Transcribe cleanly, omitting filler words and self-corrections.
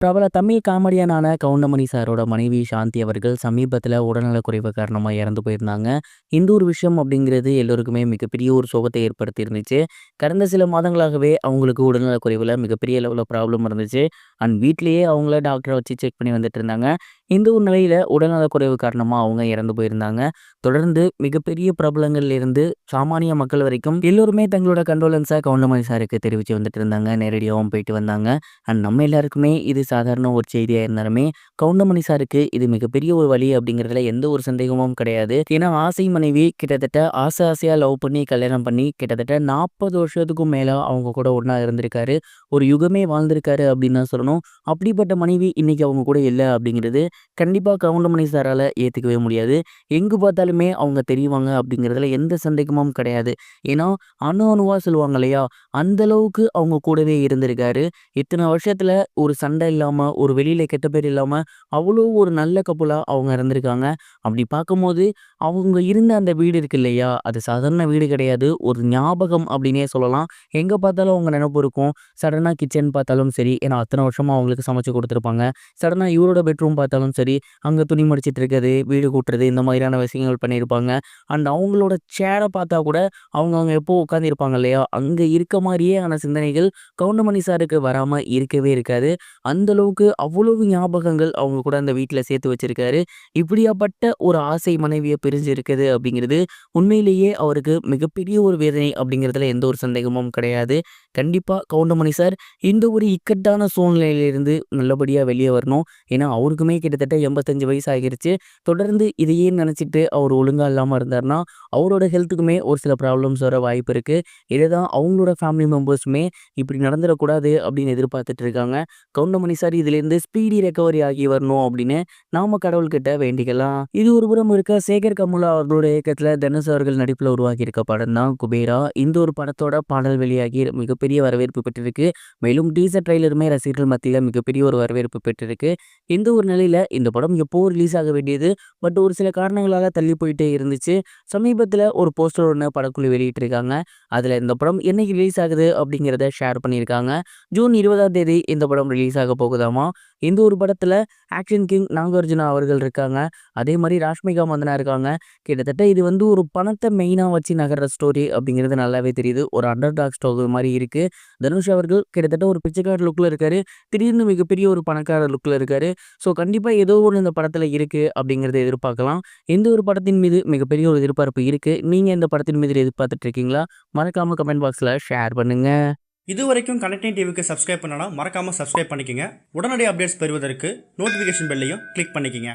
பிரபல தமிழ் காமெடியனான கவுண்டமணி சாரோட மனைவி சாந்தி அவர்கள் சமீபத்தில் உடல்நலக்குறைவு காரணமாக இறந்து போயிருந்தாங்க. இந்த ஒரு விஷயம் அப்படிங்கிறது எல்லோருக்குமே மிகப்பெரிய ஒரு சோகத்தை ஏற்படுத்தி இருந்துச்சு. கடந்த சில மாதங்களாகவே அவங்களுக்கு உடல்நலக்குறைவில் மிகப்பெரிய லெவலில் ப்ராப்ளம் இருந்துச்சு. அண்ட் வீட்லேயே அவங்கள டாக்டரை வச்சு செக் பண்ணி வந்துட்டு இருந்தாங்க. இந்த ஒரு நிலையில் உடல்நலக்குறைவு காரணமாக அவங்க இறந்து போயிருந்தாங்க. தொடர்ந்து மிகப்பெரிய பிரபலங்கள்ல இருந்து சாமானிய மக்கள் வரைக்கும் எல்லோருமே தங்களோட கண்டோலன்ஸை கவுண்டமணி சாருக்கு தெரிவித்து வந்துட்டு இருந்தாங்க. நேரடியாகவும் போயிட்டு வந்தாங்க. அண்ட் நம்ம எல்லாருக்குமே இது சாதாரண ஒரு செய்தியா இருந்தாலுமே, கவுண்டமணி சாருக்கு இது மிகப்பெரிய ஒரு வலி அப்படிங்கிறதுல எந்த ஒரு சந்தேகமும் கிடையாது. ஏன்னா ஆசை மனைவி கிட்டத்தட்ட ஆசை ஆசையா லவ் பண்ணி கல்யாணம் பண்ணி கிட்டத்தட்ட 40 வருஷத்துக்கும் மேல அவங்க கூட ஒண்ணா இருந்திருக்காரு. ஒரு யுகமே வாழ்ந்திருக்காரு அப்படின்னு தான் சொல்லணும். அப்படிப்பட்ட மனைவி இன்னைக்கு அவங்க கூட இல்ல அப்படிங்கிறது கண்டிப்பா கவுண்டமணி சாரால ஏத்துக்கவே முடியாது. எங்கு பார்த்தாலுமே அவங்க தெரிவாங்க அப்படிங்கிறதுல எந்த சந்தேகமும் கிடையாது. ஏன்னா அணு அணுவா சொல்லுவாங்க இல்லையா? அந்த அளவுக்கு அவங்க கூடவே இருந்திருக்காரு. இத்தனை வருஷத்துல ஒரு சண்டை இல்லாம, ஒரு வெளியில கெட்ட பேர் இல்லாம, அவ்வளோ ஒரு நல்ல கப்புலா அவங்க இருந்திருக்காங்க. அப்படி பார்க்கும்போது, அவங்க இருந்த அந்த வீடு இருக்கு இல்லையா? அது சாதாரண வீடு கிடையாது. ஒரு ஞாபகம் அப்படின்னே சொல்லலாம். எங்க பார்த்தாலும் அவங்க நெனப்பு இருக்கும். சடனா கிச்சன் பார்த்தாலும் சரி, ஏன்னா அத்தனை வருஷமா அவங்களுக்கு சமைச்சு குடுத்துருப்பாங்க. சடனா இவரோட பெட்ரூம் பார்த்தாலும் சரி, அங்க துணி மடிச்சிட்டு இருக்கிறது, வீடு கூட்டுறது இந்த மாதிரியான விஷயங்கள் பண்ணியிருப்பாங்க. அண்ட் அவங்களோட சேர பார்த்தா கூட, அவங்க அங்க எப்போ உட்கார்ந்திருப்பாங்க இல்லையா? அங்க இருக்க மாரியே ஆன சிந்தனைகள் கவுண்டமணி சாருக்கு வராம இருக்கவே இருக்காது. அந்த அளவுக்கு அவ்வளவு ஞாபகங்கள் அவங்க கூட அந்த வீட்ல சேர்த்து வச்சிருக்காரு. இப்படியாப்பட்ட ஒரு ஆசை மனைவிய பிரிஞ்சு இருக்குது அப்படிங்கிறது உண்மையிலேயே அவருக்கு மிகப்பெரிய ஒரு வேதனை அப்படிங்கிறதுல எந்த ஒரு சந்தேகமும் கிடையாது. கண்டிப்பா கவுண்டமணி சார் இந்த ஒரு இக்கட்டான சூழ்நிலையிலிருந்து நல்லபடியா வெளியே வரணும். ஏன்னா அவருக்குமே கிட்டத்தட்ட 85 வயசு ஆகிருச்சு. தொடர்ந்து இதையே நினைச்சிட்டு அவர் ஒழுங்கா இல்லாம இருந்தாருன்னா, அவரோட ஹெல்த்துக்குமே ஒரு சில ப்ராப்ளம்ஸ் வர வாய்ப்பு இருக்கு. இதுதான் அவங்களோட ஃபேமிலி மெம்பர்ஸுமே இப்படி நடந்துடக்கூடாது அப்படின்னு எதிர்பார்த்துட்டு இருக்காங்க. கவுண்டமணி சார் இதிலிருந்து ஸ்பீடி ரெக்கவரி ஆகி வரணும் அப்படின்னு நாம கடவுள்கிட்ட வேண்டிக்கலாம். இது ஒரு புறம் இருக்க, சேகர் கமுலா அவர்களோட இயக்கத்துல தனுஷ் அவர்கள் நடிப்புல உருவாகி இருக்க படம் தான் குபேரா. இந்த ஒரு படத்தோட பாடல் வெளியாகி மிகப்பெரிய வரவேற்பு பெற்றிருக்கு. மேலும் டீசர் ட்ரெய்லருமே ரசிகர்கள் மத்தியில மிகப்பெரிய ஒரு வரவேற்பு பெற்றிருக்கு. இந்த ஒரு நிலையில இந்த படம் எப்போ ரிலீஸ் ஆக வேண்டியது, பட் ஒரு சில காரணங்களால தள்ளி போயிட்டே இருந்துச்சு. சமீபத்துல ஒரு போஸ்டர் ஒன்று படக்குழு வெளியிட்டிருக்காங்க. அதுல இந்த படம் என்னைக்கு ரிலீஸ் ஆகுது அப்படிங்கிறத ஷேர் பண்ணியிருக்காங்க. ஜூன் 20ஆம் தேதி இந்த படம் ரிலீஸ் ஆக போகுதாமா. இந்த ஒரு படத்துல ஆக்ஷன் கிங் நாகார்ஜுனா அவர்கள் இருக்காங்க. அதே மாதிரி ராஷ்மிகா மந்தனா இருக்காங்க. கிட்டத்தட்ட இது வந்து ஒரு பணத்தை மெயினா வச்சு நகர்ற ஸ்டோரி அப்படிங்கிறது நல்லாவே தெரியுது. ஒரு அண்டர் டாக் ஸ்டோரி மாதிரி இருக்கு. தனுஷ் அவர்கள் கிட்டத்தட்ட ஒரு பிச்சைக்கார லுக்ல இருக்காரு. திடீர்னு மிகப்பெரிய ஒரு பணக்கார லுக்ல இருக்காரு. ஸோ கண்டிப்பா ஏதோ ஒன்று இந்த படத்துல இருக்கு அப்படிங்கிறத எதிர்பார்க்கலாம். இந்த ஒரு படத்தின் மீது மிகப்பெரிய ஒரு எதிர்பார்ப்பு இருக்கு. நீங்க இந்த படத்தின் மீது எதிர்பார்த்துட்டு இருக்கீங்களா? மறக்காம கமெண்ட் பாக்ஸ்ல ஷேர் பண்ணுங்க. இது வரைக்கும் கனெக்டிங் டிவிக்கு சப்ஸ்கிரைப் பண்ணனா மறக்காம சப்ஸ்கிரைப் பண்ணிக்கங்க. உடனடி அப்டேட்ஸ் பெறுவதற்கு நோட்டிஃபிகேஷன் பெல்லையும் கிளிக் பண்ணிக்கங்க.